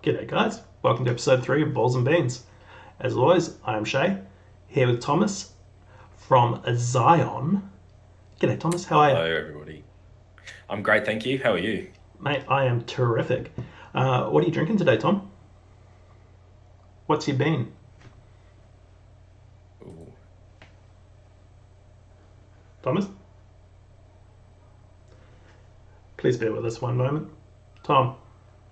G'day guys, welcome to episode 3 of Balls and Beans. As always, I am Shay, here with Thomas from Zion. G'day Thomas, how are you? Hello, everybody. I'm great, thank you. How are you? Mate, I am terrific. What are you drinking today, Tom? What's your bean? Ooh. Thomas? Please bear with us one moment. Tom?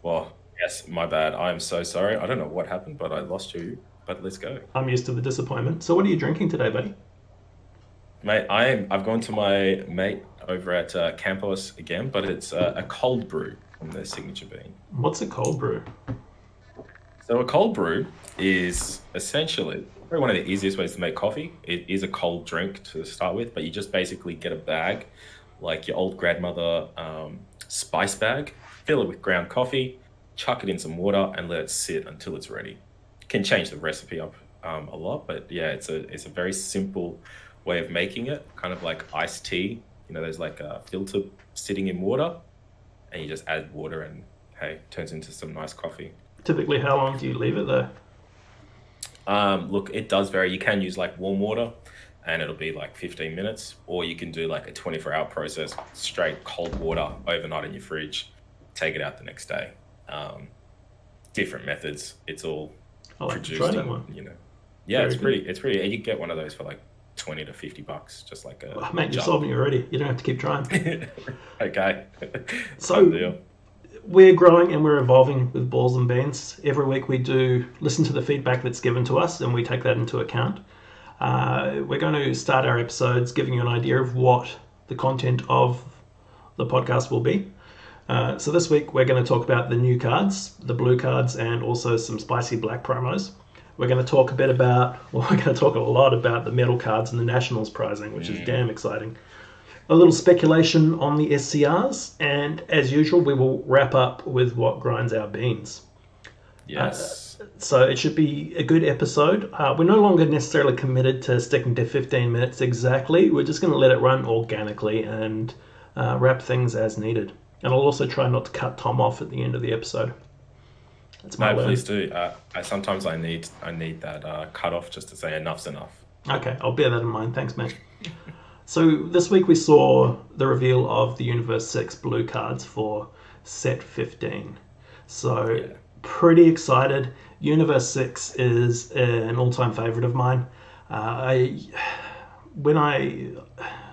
Well, yes, my bad. I'm so sorry. I don't know what happened, but I lost you. But let's go. I'm used to the disappointment. So what are you drinking today, buddy? Mate, I've gone to my mate over at Campos again, but it's a cold brew from their signature bean. What's a cold brew? So a cold brew is essentially probably one of the easiest ways to make coffee. It is a cold drink to start with, but you just basically get a bag, like your old grandmother spice bag, fill it with ground coffee, chuck it in some water, and let it sit until it's ready. Can change the recipe up a lot, but yeah, it's a very simple way of making it, kind of like iced tea. You know, there's like a filter sitting in water, and you just add water, and hey, it turns into some nice coffee. Typically, how long do you leave it there? Look, it does vary. You can use like warm water, and it'll be like 15 minutes, or you can do like a 24-hour process, straight cold water overnight in your fridge, take it out the next day. Different methods. It's all I like to produced try that in, one. yeah, Very good. it's pretty, and you can get one of those for like 20 to 50 bucks, just like Oh, a mate, you've sold jug. me already. You don't have to keep trying. Okay. Done So deal. we're growing and we're evolving with Balls and Beans. Every week we do listen to the feedback that's given to us and we take that into account. We're going to start our episodes giving you an idea of what the content of the podcast will be. So this week we're going to talk about the new cards, the blue cards, and also some spicy black promos. We're going to talk we're going to talk a lot about the metal cards and the Nationals prizing, which is damn exciting. A little speculation on the SCRs, and as usual, we will wrap up with what grinds our beans. Yes. So it should be a good episode. We're no longer necessarily committed to sticking to 15 minutes exactly. We're just going to let it run organically and wrap things as needed. And I'll also try not to cut Tom off at the end of the episode. That's my No, learn. please do. Sometimes I need that cutoff just to say enough's enough. Okay, I'll bear that in mind. Thanks, mate. So this week we saw the reveal of the Universe 6 blue cards for set 15. So Yeah. pretty excited. Universe 6 is an all-time favorite of mine. When I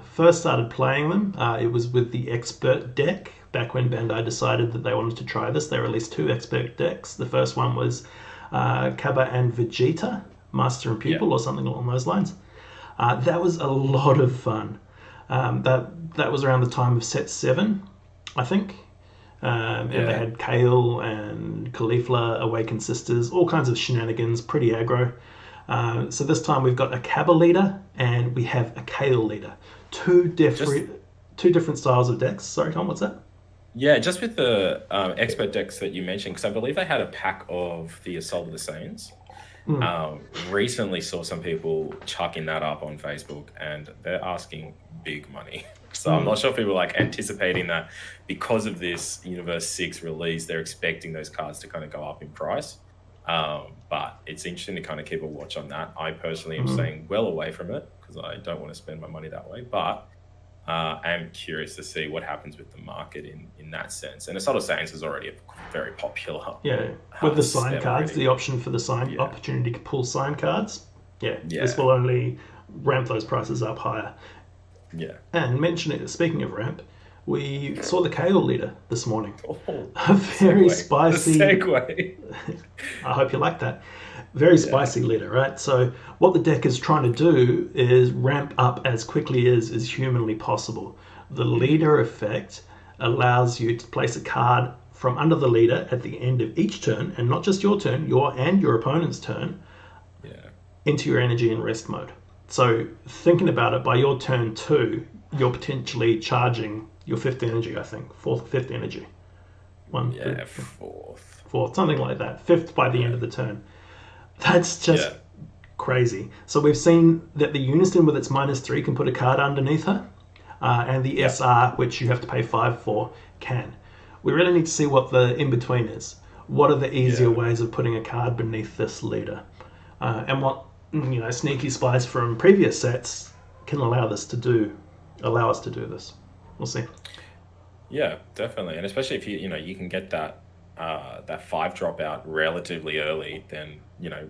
first started playing them, it was with the Expert deck. Back when Bandai decided that they wanted to try this, they released 2 Expert decks. The first one was Cabba and Vegeta, Master and Yeah. Pupil, or something along those lines. That was a lot of fun. That was around the time of set 7, I think. And they Yeah. had Kale and Caulifla, Awakened Sisters, all kinds of shenanigans, pretty aggro. So this time we've got a Cabba leader and we have a Kale leader. Two Just different two different styles of decks. Sorry, Tom, what's that? yeah, just with the expert decks that you mentioned, because I believe they had a pack of the Assault of the Saiyans. Recently saw some people chucking that up on Facebook, and they're asking big money. So I'm not sure if people are like anticipating that because of this Universe 6 release, they're expecting those cards to kind of go up in price. But it's interesting to kind of keep a watch on that. I personally am staying well away from it because I don't want to spend my money that way. But I'm curious to see what happens with the market in that sense. And Assault of Saiyans is already a very popular Yeah, with the sign set cards, already. the option for the sign Yeah. opportunity to pull sign cards. Yeah, this Yeah. will only ramp those prices up higher. Yeah. And speaking of ramp, we saw the Kale leader this morning. Oh, A very segue. spicy. The segue. I hope you like that. Very Yeah. spicy leader, right? So what the deck is trying to do is ramp up as quickly as humanly possible. The leader effect allows you to place a card from under the leader at the end of each turn, and not just your turn, your opponent's turn, Yeah. into your energy and rest mode. So thinking about it, by your turn 2, you're potentially charging your 5th energy, I think. 4th, 5th energy. One, Yeah. two, Fourth. 4th, something like that. 5th by the end of the turn. That's just Yeah. crazy. So we've seen that the Unison with its -3 can put a card underneath her, and the Yeah. SR, which you have to pay 5 for, can. We really need to see what the in-between is. what are the easier ways of putting a card beneath this leader? And what sneaky spies from previous sets can allow us to do this. We'll see. Yeah, definitely, and especially if you can get that 5 drop out relatively early, then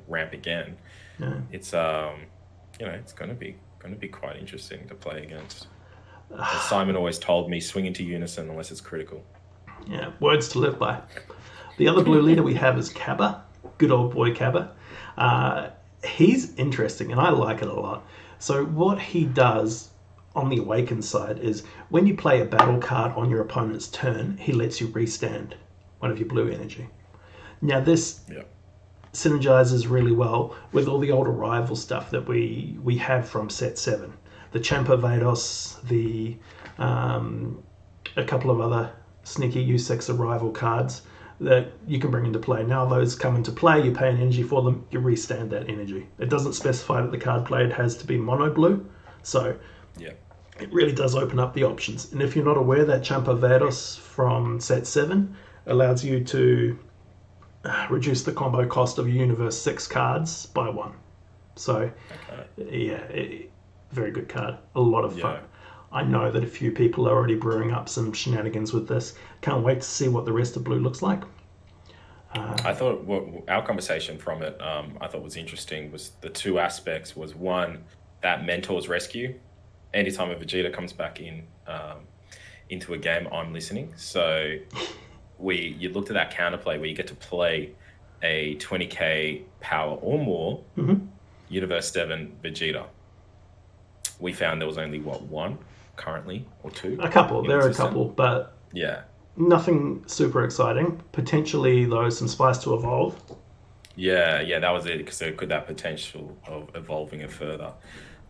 ramp again. Yeah. It's it's going to be quite interesting to play against. As Simon always told me, swing into unison unless it's critical. Yeah, words to live by. The other blue leader we have is Cabba, good old boy Cabba. He's interesting, and I like it a lot. So what he does on the Awaken side is when you play a battle card on your opponent's turn, he lets you restand one of your blue energy. Now this synergizes really well with all the old arrival stuff that we have from set 7. The Champa Vados, a couple of other sneaky U6 arrival cards that you can bring into play. Now those come into play, you pay an energy for them, you restand that energy. It doesn't specify that the card played has to be mono blue, so it really does open up the options. And if you're not aware, that Champa Vados from set 7 allows you to reduce the combo cost of Universe 6 cards by 1. So, very good card. A lot of fun. I know that a few people are already brewing up some shenanigans with this. Can't wait to see what the rest of blue looks like. I thought our conversation from it, I thought was interesting, was the 2 aspects. Was one, that Mentor's Rescue. Anytime a Vegeta comes back into a game, I'm listening. So you looked at that counterplay where you get to play a 20k power or more Universe 7 Vegeta. We found there was only, one currently, or 2? A couple. There are a couple, but nothing super exciting. Potentially, though, some spice to evolve. Yeah, that was it, because there could that potential of evolving it further.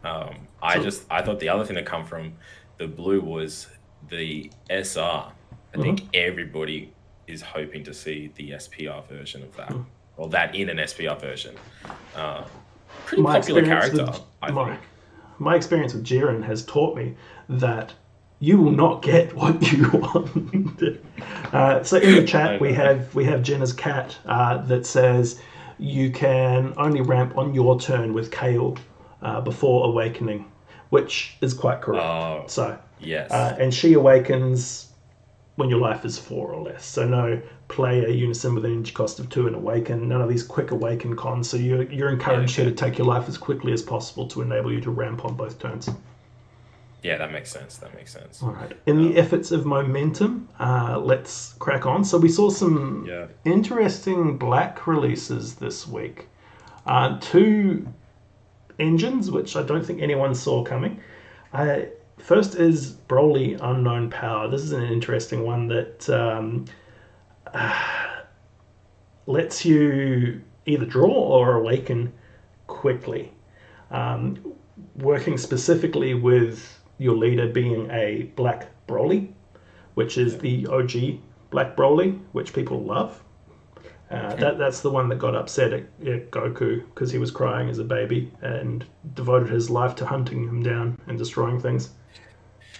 I thought the other thing that come from the blue was the SR. I think everybody is hoping to see the SPR version of that, or that in an SPR version. Pretty popular character, I think. My experience with Jiren has taught me that you will not get what you want. So in the chat we have Jenna's cat that says you can only ramp on your turn with Kale before awakening, which is quite correct. And she awakens when your life is 4 or less. So no play a unison with an energy cost of 2 and awaken. None of these quick awaken cons. So you're encouraged here to take your life as quickly as possible to enable you to ramp on both turns. Yeah, that makes sense. All right. In the efforts of momentum, let's crack on. So we saw some interesting black releases this week. 2 engines, which I don't think anyone saw coming. First is Broly Unknown Power. This is an interesting one that lets you either draw or awaken quickly. Working specifically with your leader being a Black Broly, which is the OG Black Broly, which people love. That's the one that got upset at Goku because he was crying as a baby and devoted his life to hunting him down and destroying things.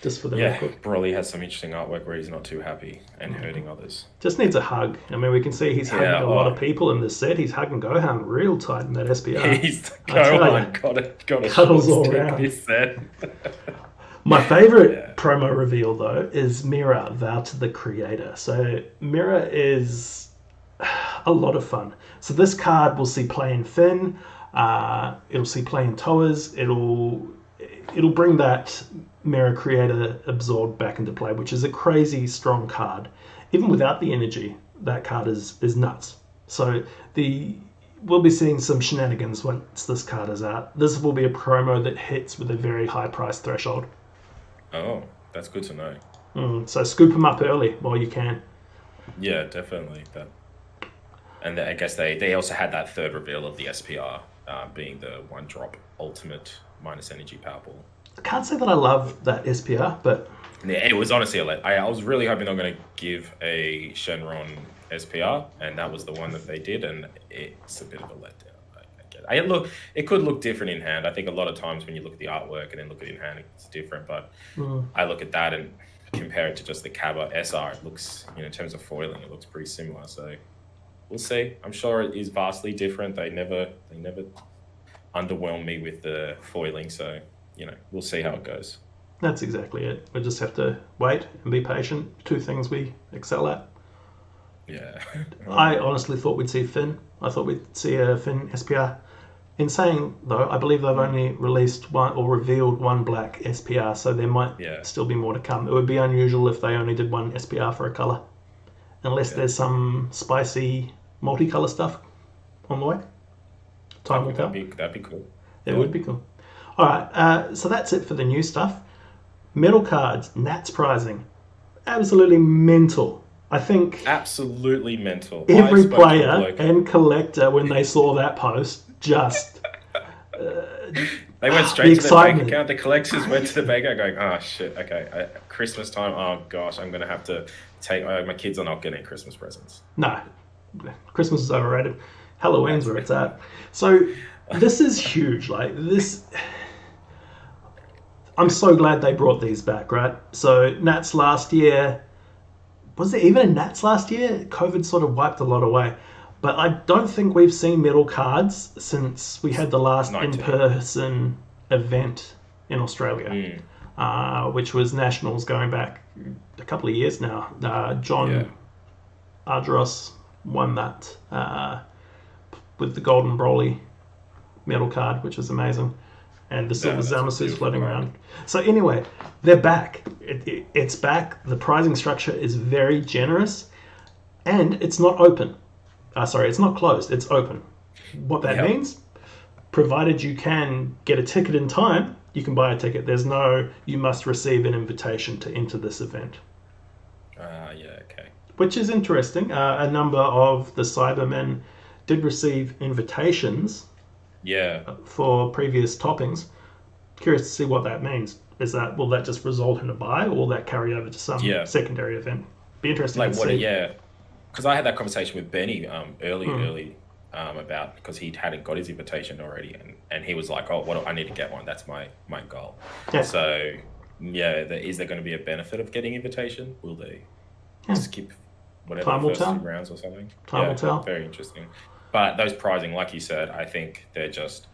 Just for the record. Broly has some interesting artwork where he's not too happy and hurting others. Just needs a hug. I mean, we can see he's hugging a lot of people in this set. He's hugging Gohan real tight in that SPR. He's Gohan got a cuddles all around. This set. My favourite promo reveal, though, is Mira, Vow to the Creator. So Mira is a lot of fun. So this card will see play in Finn. It'll see play in Toas. It'll bring that Mirror Creator Absorbed back into play, which is a crazy strong card. Even without the energy, that card is nuts. So we'll be seeing some shenanigans once this card is out. This will be a promo that hits with a very high price threshold. Oh, that's good to know. So scoop them up early while you can. Yeah, definitely. And I guess they also had that third reveal of the SPR being the 1-drop ultimate minus energy power ball. I can't say that I love that SPR, but... Yeah, it was honestly I was really hoping they were going to give a Shenron SPR, and that was the one that they did, and it's a bit of a letdown. I look, it could look different in hand. I think a lot of times when you look at the artwork and then look at it in hand, it's different, but I look at that and compare it to just the Cabba SR, it looks, in terms of foiling, it looks pretty similar, so... we'll see. I'm sure it is vastly different. They never underwhelm me with the foiling, so we'll see how it goes. That's exactly it. We just have to wait and be patient. Two things we excel at. Yeah. I honestly thought we'd see Finn. I thought we'd see a Finn SPR. In saying, though, I believe they've only released one or revealed one black SPR, so there might still be more to come. It would be unusual if they only did one SPR for a colour. Unless there's some spicy multicolour stuff on the way. Time will tell. That'd be cool. It would be cool. Alright, so that's it for the new stuff. Metal cards, Nats pricing. Absolutely mental. I think absolutely mental. Every player and collector, when they saw that post, just they went straight to the bank account. The collectors went to the bank account going, "Oh shit, okay, Christmas time. Oh gosh, I'm gonna have to take my kids are not getting Christmas presents." No, Christmas is overrated. Halloween's where it's at. So this is huge. Like this. I'm so glad they brought these back, right? So Nats last year, was there even a Nats last year? COVID sort of wiped a lot away. But I don't think we've seen metal cards since we had the last in-person event in Australia, which was Nationals going back a couple of years now. John Ardros won that with the Golden Broly metal card, which was amazing. And the Silver Zamasus floating around. So anyway, they're back. It's back. The pricing structure is very generous. And it's not open. It's not closed. It's open. What that means, provided you can get a ticket in time, you can buy a ticket. There's no, you must receive an invitation to enter this event. Okay. Which is interesting. A number of the Saibamen did receive invitations for previous toppings. Curious to see what that means. Will that just result in a buy, or will that carry over to some secondary event? Be interesting to see. Because I had that conversation with Benny early about, because he hadn't got his invitation already, and he was like, "Oh, I need to get one. That's my goal." Yeah. So is there going to be a benefit of getting invitation? Will they skip whatever the first 2 rounds or something? Time will tell. Very interesting. But those pricing, like you said, I think they're just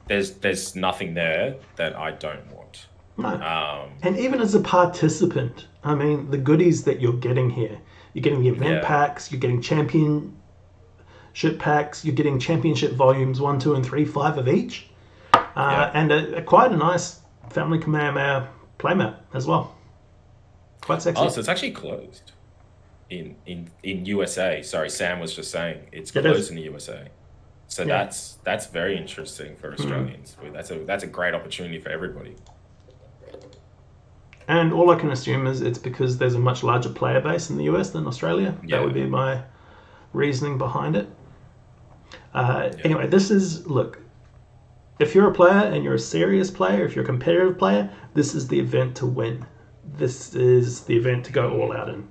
there's nothing there that I don't want. No. And even as a participant, I mean, the goodies that you're getting here. You're getting the event packs, you're getting championship packs, you're getting championship volumes 1, 2, and 3, 5 of each. And quite a nice Family Kamehameha playmat as well. Quite sexy. Oh, so it's actually closed in USA. Sorry, Sam was just saying it's closed in the USA. So that's very interesting for Australians. That's a great opportunity for everybody. And all I can assume is it's because there's a much larger player base in the US than Australia. That would be my reasoning behind it. Anyway, look, if you're a player and you're a serious player, if you're a competitive player, this is the event to win. This is the event to go all out in,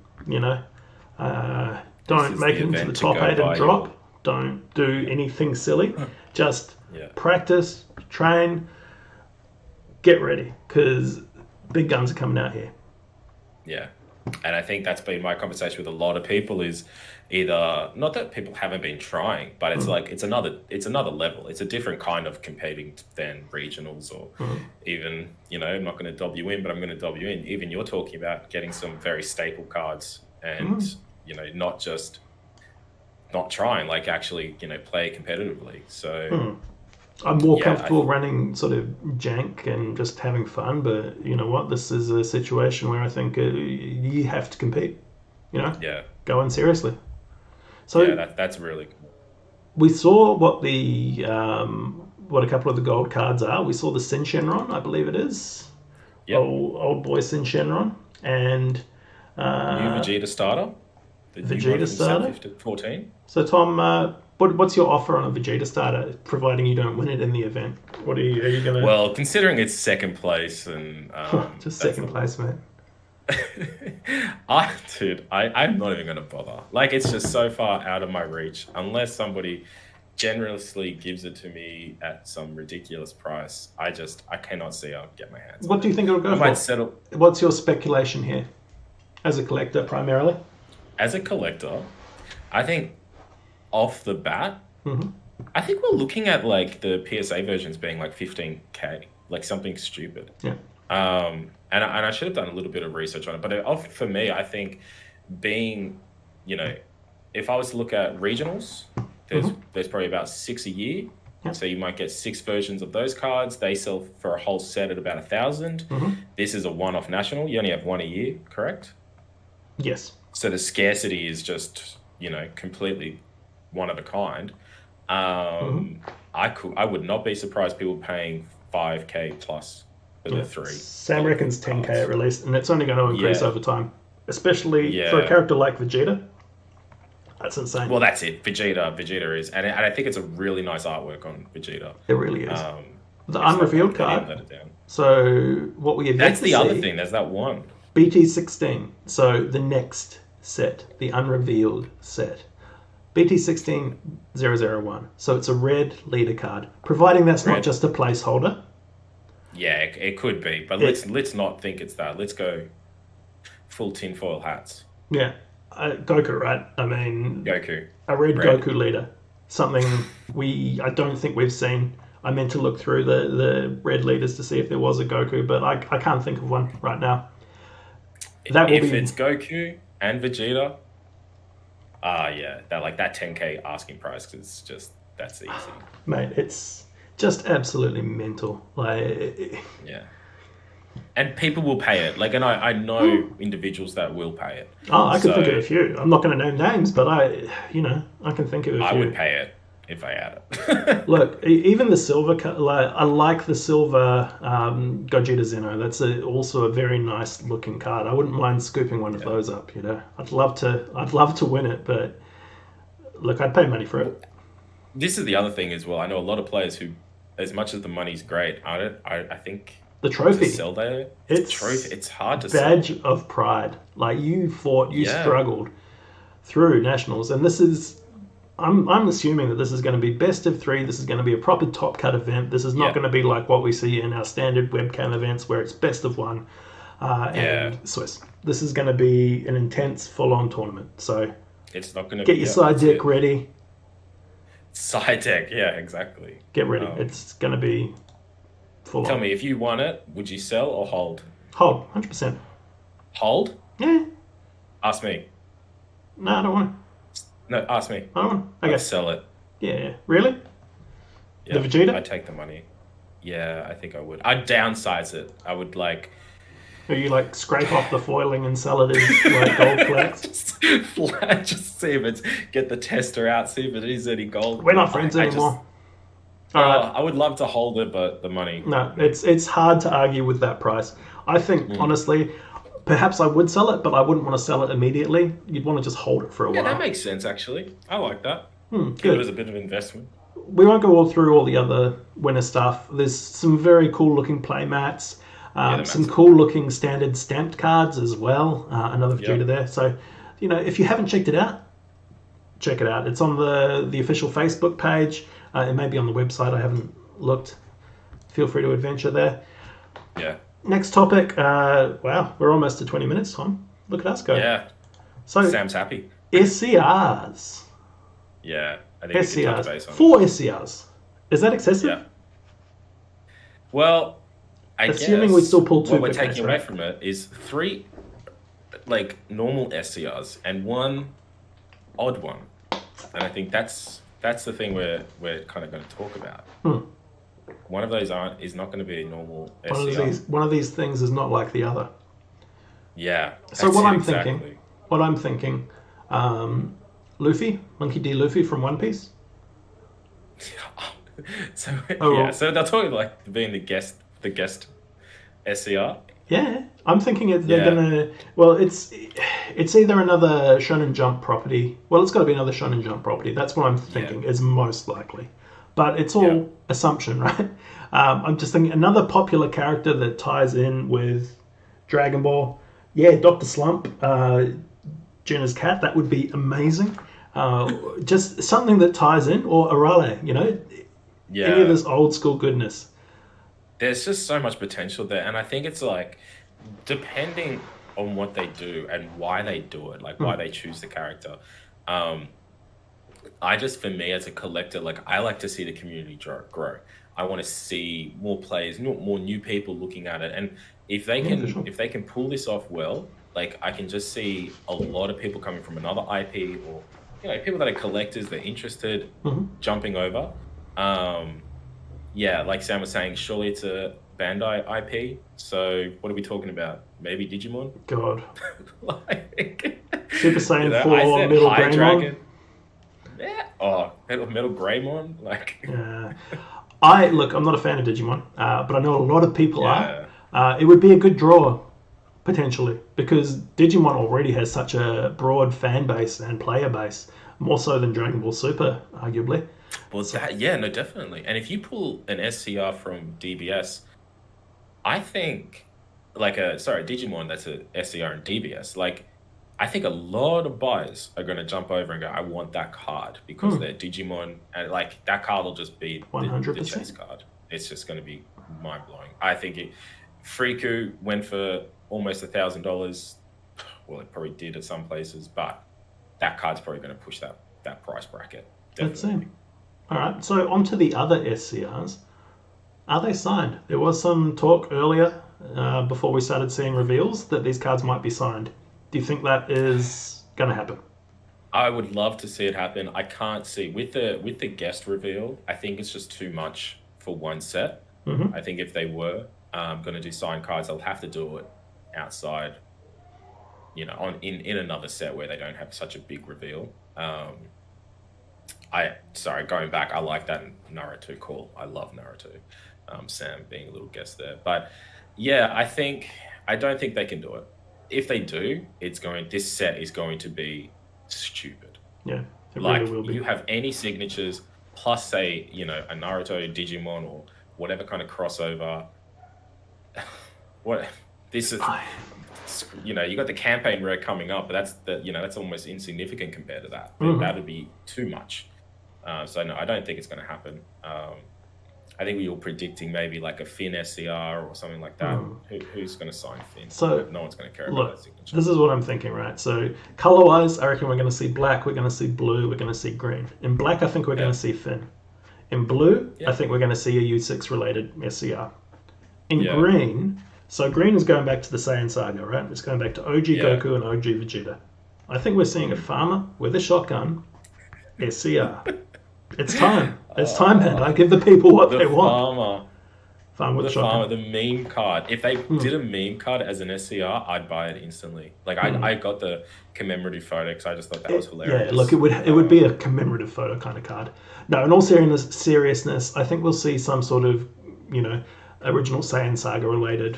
Don't make it into the top 8 and drop. Don't do anything silly. Just practice, train, get ready, because big guns are coming out here. Yeah. And I think that's been my conversation with a lot of people is either, not that people haven't been trying, but it's like, it's another level. It's a different kind of competing than regionals or even, I'm not going to dob you in, but I'm going to dob you in. Even you're talking about getting some very staple cards and, not just not trying, like actually, play competitively. So I'm more comfortable running sort of jank and just having fun, but you know what? This is a situation where I think you have to compete. Go in seriously. So that's really cool. We saw what a couple of the gold cards are. We saw the Sin Shenron, I believe it is. Yep. Old boy Sin Shenron, and new Vegeta starter. The Vegeta starter 14. So Tom, what's your offer on a Vegeta starter, providing you don't win it in the event? What are you gonna? Well, considering it's second place and just second place, mate. I'm not even gonna bother. Like, it's just so far out of my reach. Unless somebody generously gives it to me at some ridiculous price, I cannot see I'll get my hands. What do you think it'll go for? I might settle. What's your speculation here, as a collector primarily? As a collector, I think off the bat, I think we're looking at like the PSA versions being like 15K, like something stupid. Yeah. And I should have done a little bit of research on it, but for me, I think being, if I was to look at regionals, there's probably about 6 a year. Yeah. So you might get 6 versions of those cards. They sell for a whole set at about 1,000. This is a one-off national. You only have one a year, correct? Yes. So the scarcity is just, completely one of a kind. I would not be surprised people paying 5K plus for the 3. Sam reckons 10K at release, and it's only going to increase over time, especially for a character like Vegeta. That's insane. Well, that's it. Vegeta is, and I think it's a really nice artwork on Vegeta. It really is. The unrevealed card. So what we have that's the other thing. There's that one. BT16. So the next set, the unrevealed set. BT16-001. So it's a red leader card, providing that's not just a placeholder. Yeah, it could be, but let's not think it's that. Let's go full tinfoil hats. Yeah, Goku, right? I mean, Goku. A red Goku leader. Something I don't think we've seen. I meant to look through the red leaders to see if there was a Goku, but I can't think of one right now. If it's Goku and Vegeta, that 10K asking price, because that's easy. Mate, it's just absolutely mental. Yeah. And people will pay it. And I know individuals that will pay it. Oh, I can think of a few. I'm not going to name names, but I can think of a few. I would pay it if I had it. Look, even the silver, I like the silver Gogeta Zeno. That's also a very nice looking card. I wouldn't mind scooping one of those up. I'd love to win it, but look, I'd pay money for it. This is the other thing as well. I know a lot of players who, as much as the money's great, I think the trophy sell there. It's hard to badge sell. of pride. Like you fought, struggled through nationals, and this is. I'm assuming that this is going to be best of 3. This is going to be a proper top cut event. This is not going to be like what we see in our standard webcam events where it's best of 1 and Swiss. This is going to be an intense, full-on tournament. So it's not going to get your side deck ready. Side deck, yeah, exactly. Get ready. It's going to be full on. Tell me, if you won it, would you sell or hold? Hold, 100%. Hold? Yeah. Ask me. No, I don't want to. No, ask me. I don't want to. Okay. I'd sell it. Yeah. Really? Yeah, the Vegeta? I'd take the money. Yeah, I think I would. I'd downsize it. I would Or you scrape off the foiling and sell it as gold flex? just see if it's... Get the tester out, see if it is any gold. We're not friends anymore. All right. I would love to hold it, but the money... No, it's hard to argue with that price. I think, honestly... Perhaps I would sell it, but I wouldn't want to sell it immediately. You'd want to just hold it for a while. Yeah, that makes sense, actually. I like that. Give it as a bit of investment. We won't go all through all the other winner stuff. There's some very cool-looking play mats, some cool-looking standard stamped cards as well. Another Vegeta there. So, if you haven't checked it out, check it out. It's on the official Facebook page. It may be on the website. I haven't looked. Feel free to adventure there. Yeah. Next topic. Wow, we're almost to 20 minutes, Tom. Look at us go. Yeah. So Sam's happy. SCRs. Yeah, I think we can touch base on 4 SCRs. Is that excessive? Yeah. Well, assuming we still pull 2 what we're taking away from it is 3 normal SCRs and 1 odd one. And I think that's the thing we're kind of going to talk about. One of those is not going to be a normal SCR. One of these things is not like the other. Yeah. So what I'm thinking, Luffy, Monkey D. Luffy from One Piece. So they're talking being the guest SCR. Yeah, I'm thinking they're gonna. Well, it's either another Shonen Jump property. Well, it's got to be another Shonen Jump property. That's what I'm thinking is most likely. But it's all assumption, right? I'm just thinking another popular character that ties in with Dragon Ball. Yeah, Dr. Slump, Jenna's cat. That would be amazing. Just something that ties in, or Arale, any of this old school goodness. There's just so much potential there, and I think it's depending on what they do and why they do it, why they choose the character. For me as a collector, like I like to see the community grow. I want to see more players, more new people looking at it, and if they can pull this off well, like I can just see a lot of people coming from another IP, or people that are collectors, they're interested, jumping over. Yeah, like Sam was saying, surely it's a Bandai IP. So what are we talking about? Maybe Digimon? God. Like, Super Saiyan 4 I said Middle High Greymon. Dragon. Yeah. Oh, Metal Greymon. Like. Yeah. I'm not a fan of Digimon, but I know a lot of people Yeah. are. It would be a good draw, potentially, because Digimon already has such a broad fan base and player base, more so than Dragon Ball Super, arguably. Well, no, definitely. And if you pull an SCR from DBS, I think, Digimon that's a SCR and DBS, like, I think a lot of buyers are going to jump over and go, I want that card because they're Digimon, and like that card will just be the chase card. It's just going to be mind blowing. I think Friku went for almost $1,000. Well, it probably did at some places, but that card's probably going to push that price bracket. Definitely. Let's see. All right, so on to the other SCRs. Are they signed? There was some talk earlier, before we started seeing reveals, that these cards might be signed. Do you think that is going to happen? I would love to see it happen. I can't see with the guest reveal. I think it's just too much for one set. I think if they were going to do signed cards, they'll have to do it outside. In another set where they don't have such a big reveal. Going back, I like that Naruto call. I love Naruto. Sam being a little guest there, but yeah, I don't think they can do it. If they do, this set is going to be stupid. Yeah, it like really will be. You have any signatures plus say, a Naruto, Digimon, or whatever kind of crossover. What this is, you got the campaign rare coming up, but that's almost insignificant compared to that. That would be too much. So no, I don't think it's going to happen. I think we were predicting maybe like a Finn SCR or something like that. Who's going to sign Finn? So no one's going to care about that signature. This is what I'm thinking, right? So color-wise, I reckon we're going to see black, we're going to see blue, we're going to see green. In black, I think we're going to see Finn. In blue, I think we're going to see a U6 related SCR. In green, so green is going back to the Saiyan Saga, right? It's going back to OG Goku and OG Vegeta. I think we're seeing a farmer with a shotgun SCR. It's time. It's time, man. I give the people what they want. Farmer with a shotgun. The meme card. If they did a meme card as an SCR, I'd buy it instantly. Like I got the commemorative photo because I just thought that was hilarious. Yeah, look, it would be a commemorative photo kind of card. No, in all seriousness, I think we'll see some sort of, original Saiyan Saga related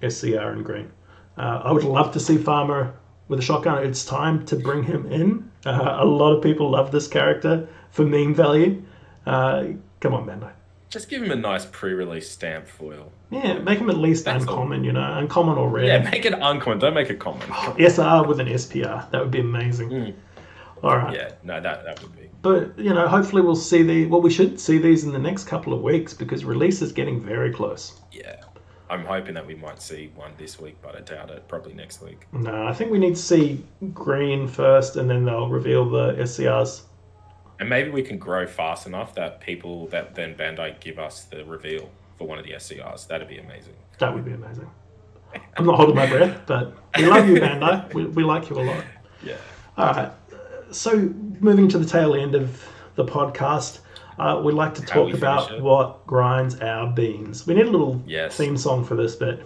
SCR in green. I would love to see Farmer with a shotgun. It's time to bring him in. A lot of people love this character for meme value. Come on, Bandai. Just give him a nice pre-release stamp foil. Yeah, make him at least uncommon, uncommon or rare. Yeah, make it uncommon. Don't make it common. SR with an SPR. That would be amazing. All right. Yeah, no, that would be. But, hopefully we'll see we should see these in the next couple of weeks because release is getting very close. Yeah. I'm hoping that we might see one this week, but I doubt it. Probably next week. No, I think we need to see green first and then they'll reveal the SCRs. And maybe we can grow fast enough that then Bandai give us the reveal for one of the SCRs. That'd be amazing. That would be amazing. I'm not holding my breath, but we love you, Bandai. We like you a lot. Yeah. All right. So moving to the tail end of the podcast, we'd like to talk about what grinds our beans. We need a little theme song for this bit.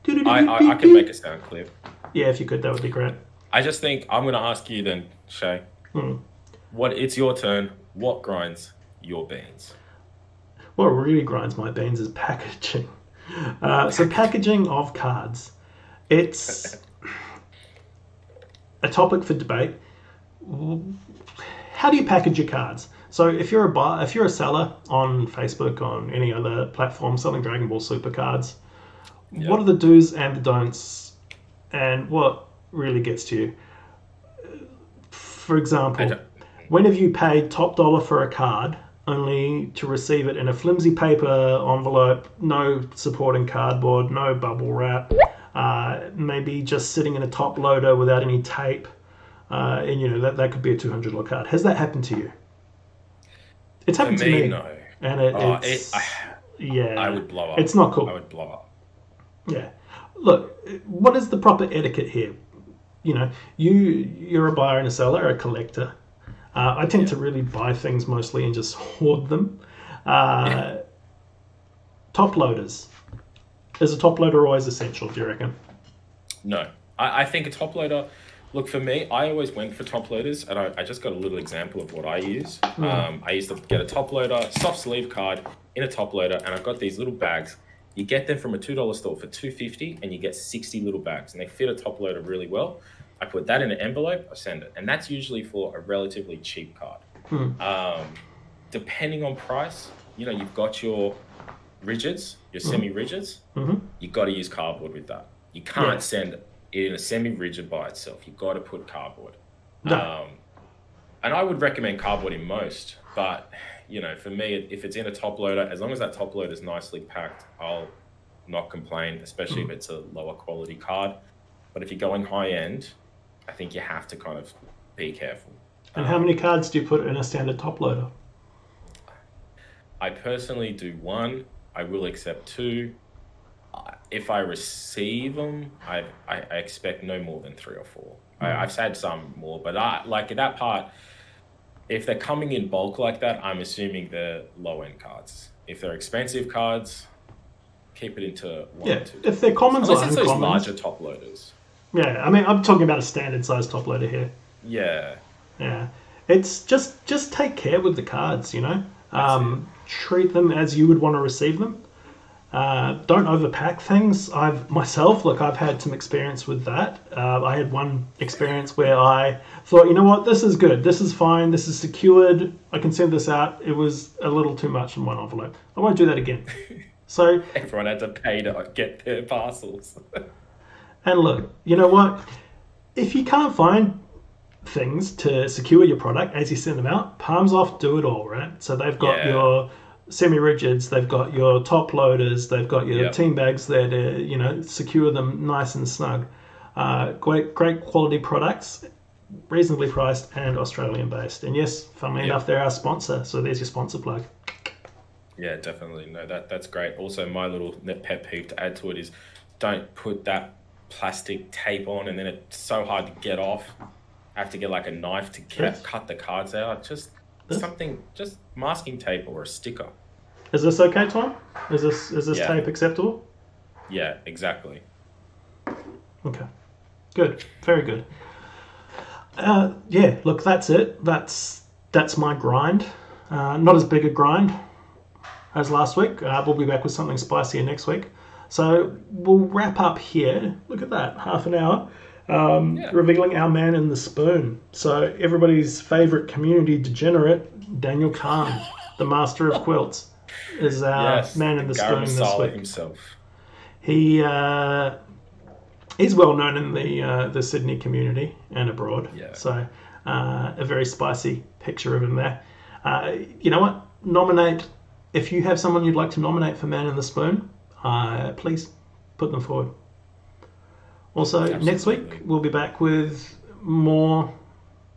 I can make a sound clip. Yeah, if you could, that would be great. I just think I'm going to ask you then, Shay. It's your turn. What grinds your beans? What really grinds my beans is packaging. So packaging of cards. It's a topic for debate. How do you package your cards? So if you're a seller on Facebook, on any other platform selling Dragon Ball Super cards, what are the do's and the don'ts, and what really gets to you? For example, when have you paid top dollar for a card only to receive it in a flimsy paper envelope, no supporting cardboard, no bubble wrap, maybe just sitting in a top loader without any tape, and that could be a $200 card. Has that happened to you? It's For happened to me, me. no. And I would blow up. It's not cool. I would blow up. Yeah. Look, what is the proper etiquette here? You know, you're a buyer and a seller, a collector. I tend to really buy things mostly and just hoard them. Top loaders. Is a top loader always essential, do you reckon? No. I think a top loader, look, for me, I always went for top loaders, and I just got a little example of what I use. I used to get a top loader, soft sleeve card in a top loader, and I've got these little bags. You get them from a $2 store for $2.50, and you get 60 little bags, and they fit a top loader really well. I put that in an envelope, I send it, and that's usually for a relatively cheap card. Depending on price, you know, you've got your rigids, your semi-rigids, you've got to use cardboard with that. You can't send it in a semi-rigid by itself. You've got to put cardboard. No. And I would recommend cardboard in most, but, you know, for me, if it's in a top loader, as long as that top loader is nicely packed, I'll not complain, especially if it's a lower quality card. But if you're going high end, I think you have to kind of be careful. And how many cards do you put in a standard top loader? I personally do 1. I will accept 2. If I receive them, I expect no more than 3 or 4. I've had some more, but like that part, if they're coming in bulk like that, I'm assuming they're low-end cards. If they're expensive cards, keep it into 1 or 2. If they're commons, unless it's those larger top loaders. Yeah, I mean, I'm talking about a standard size top loader here. Yeah. It's just take care with the cards, you know. Treat them as you would want to receive them. Don't overpack things. I've had some experience with that. I had one experience where I thought, you know what, this is good, this is fine, this is secured, I can send this out. It was a little too much in one envelope. I won't do that again. So everyone had to pay to get their parcels. And look, you know what? If you can't find things to secure your product as you send them out, palms off, do it all, right? So they've got your semi-rigids, they've got your top loaders, they've got your team bags there to, you know, secure them nice and snug. Great quality products, reasonably priced and Australian based. And yes, funnily enough, they're our sponsor. So there's your sponsor plug. Yeah, definitely. No, that's great. Also, my little pet peeve to add to it is don't put that plastic tape on and then it's so hard to get off. I have to get like a knife to cut the cards out. Just masking tape or a sticker. Is this okay, Tom? Is this tape acceptable? Yeah, exactly. Okay. Good. Very good. Look, that's it. That's my grind. Not as big a grind as last week. We'll be back with something spicier next week. So we'll wrap up here. Look at that, half an hour. Revealing our man in the spoon. So everybody's favourite community degenerate, Daniel Kahn, the master of quilts, is our man in the spoon this week. Himself. He's well known in the Sydney community and abroad. Yeah. So a very spicy picture of him there. You know what? Nominate, if you have someone you'd like to nominate for Man in the Spoon, please put them forward. Also, next week we'll be back with more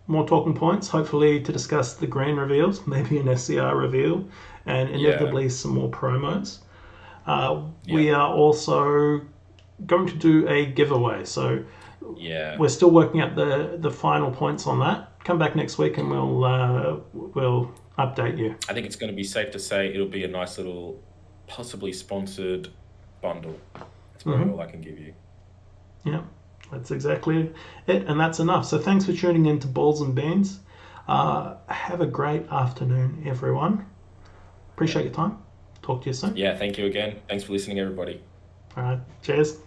talking points, hopefully to discuss the grand reveals, maybe an SCR reveal, and inevitably some more promos. We are also going to do a giveaway, so we're still working out the final points on that. Come back next week and we'll update you. I think it's going to be safe to say it'll be a nice little, possibly sponsored bundle. That's probably all I can give you. Yeah, that's exactly it, and that's enough. So thanks for tuning in to Balls and Beans. Have a great afternoon, everyone. Appreciate your time. Talk to you soon. Yeah, thank you again. Thanks for listening, everybody. All right, cheers.